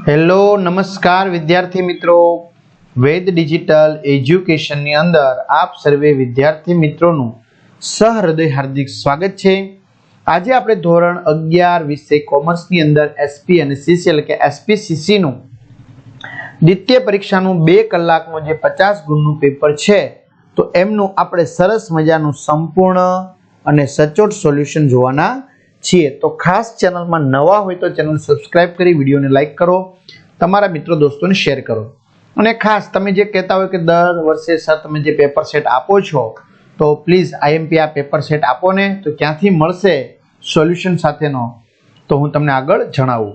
Hello નમસ્કાર વિદ્યાર્થી મિત્રો, વેદ ડિજિટલ એજ્યુકેશનની અંદર આપ સર્વે વિદ્યાર્થી મિત્રોનું સહૃદય હાર્દિક સ્વાગત છે। આજે આપણે ધોરણ 11 વિષય કોમર્સની અંદર એસપી અને સીસી એટલે કે એસપીસીસી નું દ્વિતીય પરીક્ષાનું 2 કલાકનું જે 50 ગુણનું પેપર છે તો એમનું આપણે સરસ મજાનું સંપૂર્ણ અને સચોટ સોલ્યુશન જોવાના છીએ। તો ખાસ ચેનલમાં નવા હોય તો ચેનલ સબસ્ક્રાઇબ કરી વિડીયોને લાઈક કરો, તમારા મિત્રો દોસ્તોને શેર કરો। અને ખાસ તમે જે કહેતા હોય કે દર વર્ષે સર તમે જે પેપર સેટ આપો છો તો પ્લીઝ આઈએમપી આ પેપર સેટ આપો ને, તો ક્યાંથી મળશે સોલ્યુશન સાથેનો તો હું તમને આગળ જણાવું।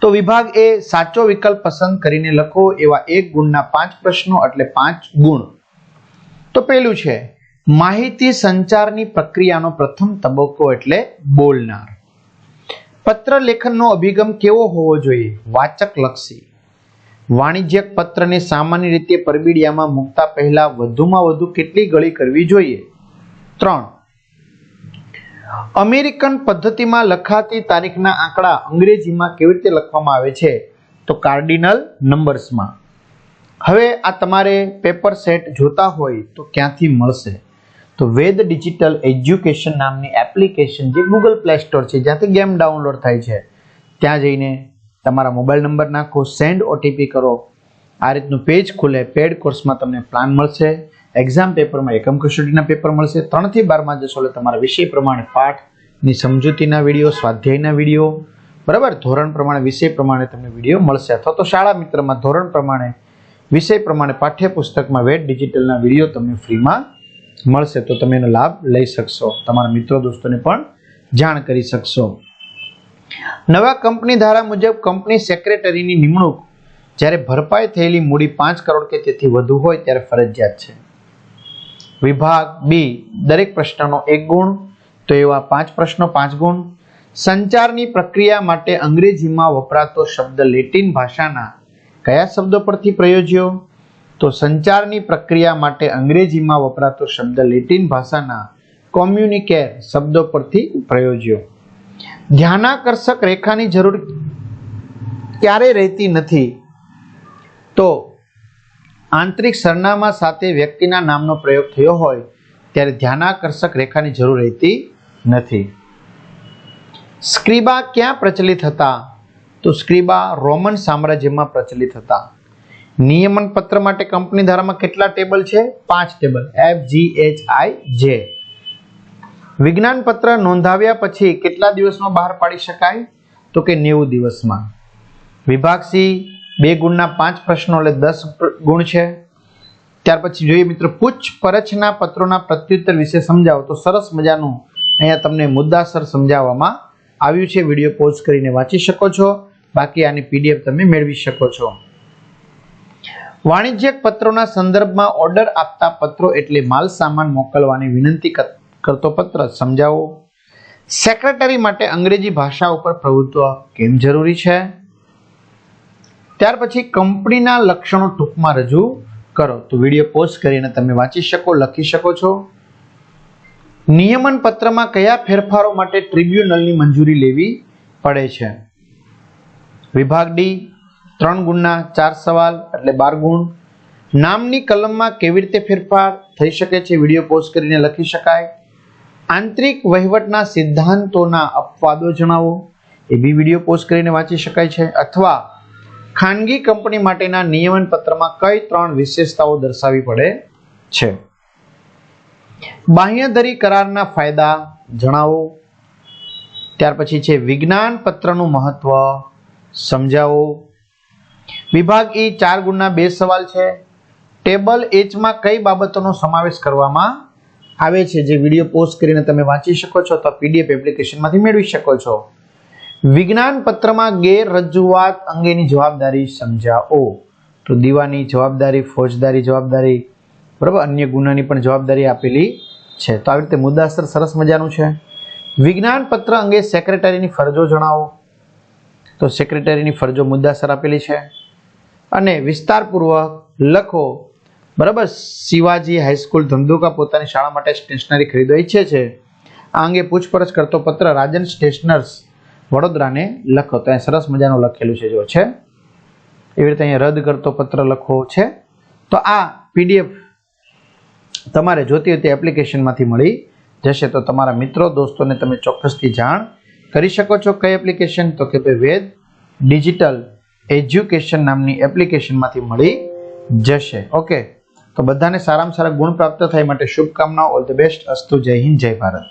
તો વિભાગ એ સાચો વિકલ્પ પસંદ કરીને લખો એવા 1 ગુણના 5 પ્રશ્નો એટલે 5 ગુણ। તો પહેલું છે માહિતી સંચારની પ્રક્રિયાનો પ્રથમ તબક્કો એટલે બોલનાર। પત્ર લેખનનો અભિગમ કેવો હોવો જોઈએ? વાચક લક્ષી। વાણિજ્યક પત્રને સામાન્ય રીતે પરબીડિયામાં મૂકતા પહેલા વધુમાં વધુ કેટલી ગળી કરવી જોઈએ? 3। અમેરિકન પદ્ધતિમાં લખાતી તારીખના આંકડા અંગ્રેજીમાં કેવી રીતે લખવામાં આવે છે? તો કાર્ડિનલ નંબર્સમાં। હવે આ તમારે પેપર સેટ જોતા હોય તો ક્યાંથી મળશે? તો વેદ ડિજિટલ એજ્યુકેશન નામની એપ્લિકેશન જે ગૂગલ પ્લે સ્ટોર છે જ્યાંથી ગેમ ડાઉનલોડ થાય છે ત્યાં જઈને તમારા મોબાઈલ નંબર નાખો, સેન્ડ ઓટીપી કરો, આ રીતનું પેજ ખુલે। પેડ કોર્સમાં તમને પ્લાન મળશે, એક્ઝામ પેપરમાં એકમ કસોટીના પેપર મળશે, 3 થી 12 માં જશો એટલે તમારા વિષય પ્રમાણે પાઠની સમજૂતીના વિડીયો, સ્વાધ્યાયના વિડીયો, બરાબર, ધોરણ પ્રમાણે વિષય પ્રમાણે તમને વિડીયો મળશે। અથવા તો શાળા મિત્રમાં ધોરણ પ્રમાણે વિષય પ્રમાણે પાઠ્યપુસ્તકમાં વેદ ડિજિટલના વિડીયો તમને ફ્રીમાં મળશે, તો તમે એનો લાભ લઈ શકશો, તમારા મિત્રો દોસ્તોને પણ જાણ કરી શકશો। નવા કંપની ધારા મુજબ કંપની સેક્રેટરીની નિમણૂક જ્યારે ભરપાઈ થયેલી મૂડી 5 કરોડ કે તેથી વધુ હોય ત્યારે ફરજિયાત છે। વિભાગ બી દરેક પ્રશ્નનો 1 ગુણ, તો એવા 5 પ્રશ્નો 5 ગુણ। સંચારની પ્રક્રિયા માટે અંગ્રેજીમાં વપરાતો શબ્દ લેટિન ભાષાના કયા શબ્દો પરથી પ્રયોજ્યો? તો સંચારની પ્રક્રિયા માટે અંગ્રેજીમાં વપરાતો શબ્દ લેટિન ભાષાના કોમ્યુનિકેર શબ્દો પરથી પ્રયોજ્યો। ધ્યાનાકર્ષક રેખાની જરૂર ક્યારે રહેતી નથી? તો આંતરિક સરનામા સાથે વ્યક્તિના નામનો પ્રયોગ થયો હોય ત્યારે ધ્યાનાકર્ષક રેખાની જરૂર રહેતી નથી। સ્ક્રિબા ક્યાં પ્રચલિત હતા? તો સ્ક્રિબા રોમન સામ્રાજ્યમાં પ્રચલિત હતા। નિયમન પત્ર માટે કંપની ધારામાં કેટલા ટેબલ છે? 5 ટેબલ, FGHIJ। વિજ્ઞાન પત્ર નોંધાવ્યા પછી કેટલા દિવસમાં બહાર પાડી શકાય? તો કે 90 દિવસમાં। વિભાગ સી 2 ગુણના 5 પ્રશ્નો એટલે 10 ગુણ છે। ત્યાર પછી જોઈએ મિત્રો પૂછપરછના પત્રોના પ્રત્યુત્તર વિશે સમજાવો, તો સરસ મજાનું અહીંયા તમને મુદ્દાસર સમજાવવામાં આવ્યું છે, વિડીયો પોઝ કરીને વાંચી શકો છો, બાકી આની PDF તમે મેળવી શકો છો। વાણિજ્યક પત્રોના સંદર્ભમાં ઓર્ડર આપતા પત્રો એટલે માલ સામાન મોકલવાની વિનંતી કરતો પત્ર, સમજાવો। સેક્રેટરી માટે અંગ્રેજી ભાષા ઉપર પ્રભુત્વ કેમ જરૂરી છે? ત્યાર પછી કંપનીના લક્ષણો ટૂંકમાં રજૂ કરો, તો વિડીયો પોઝ કરીને તમે વાંચી શકો, લખી શકો છો। નિયમન પત્રમાં કયા ફેરફારો માટે ટ્રિબ્યુનલની મંજૂરી લેવી પડે છે? વિભાગ ડી 3 ગુણના 4 સવાલ એટલે 12 ગુણ। નામની કલમમાં કેવી રીતે ફેરફાર થઈ શકે છે? વિડીયો પોઝ કરીને લખી શકાય। આંતરિક વહીવટના સિદ્ધાંતોના અપવાદો જણાવો, એ બી વિડીયો પોઝ કરીને વાંચી શકાય છે। અથવા ખાનગી કંપની માટેના નિયમન પત્રમાં કઈ 3 વિશેષતાઓ દર્શાવવી પડે છે? બાહ્યધરી કરારના ફાયદા જણાવો। ત્યાર પછી છે વિજ્ઞાન પત્રનું મહત્વ સમજાવો। વિભાગ ઈ 4 ગુણના 2 સવાલ છે। ટેબલ H માં કઈ બાબતોનો સમાવેશ કરવામાં આવે છે? જે વિડીયો પોઝ કરીને તમે વાંચી શકો છો, તો PDF એપ્લિકેશનમાંથી મેળવી શકો છો। વિજ્ઞાન પત્રમાં ગેરરજૂઆત અંગેની જવાબદારી સમજાવો, તો દીવાની જવાબદારી, ફોજદારી જવાબદારી, બરાબર, અન્ય ગુનાની પણ જવાબદારી આપેલી છે। તો આવી રીતે મુદ્દાસર સરસ મજાનું છે। વિજ્ઞાન પત્ર અંગે સેક્રેટરીની ફરજો જણાવો, તો સેક્રેટરીની ફરજો મુદ્દાસર આપેલી છે। અને વિસ્તારપૂર્વક લખો, બરાબર, શિવાજી હાઈસ્કૂલ ધંધુકા પોતાની શાળા માટે સ્ટેશનરી ખરીદવા ઈચ્છે છે, આ અંગે પૂછપરછ કરતો પત્ર રાજન સ્ટેશનર્સ વડોદરાને લખો. તો અહીં સરસ મજાનું લખેલું છે, જો છે એવી રીતે અહીંયા રદ કરતો પત્ર લખવો છે. તો આ પીડીએફ તમારે જોતી હોય તે એપ્લિકેશનમાંથી મળી જશે. તો તમારા મિત્રો દોસ્તોને તમે ચોક્કસથી જાણ કરી શકો છો. કઈ એપ્લિકેશન? તો કે ભાઈ વેદ ડિજિટલ એજ્યુકેશન નામની એપ્લિકેશનમાંથી મળી જશે. ઓકે, તો બધાને સારામાં સારા ગુણ પ્રાપ્ત થાય માટે શુભકામનાઓ. All the best. અસ્તુ. જય હિન્દ, જય ભારત.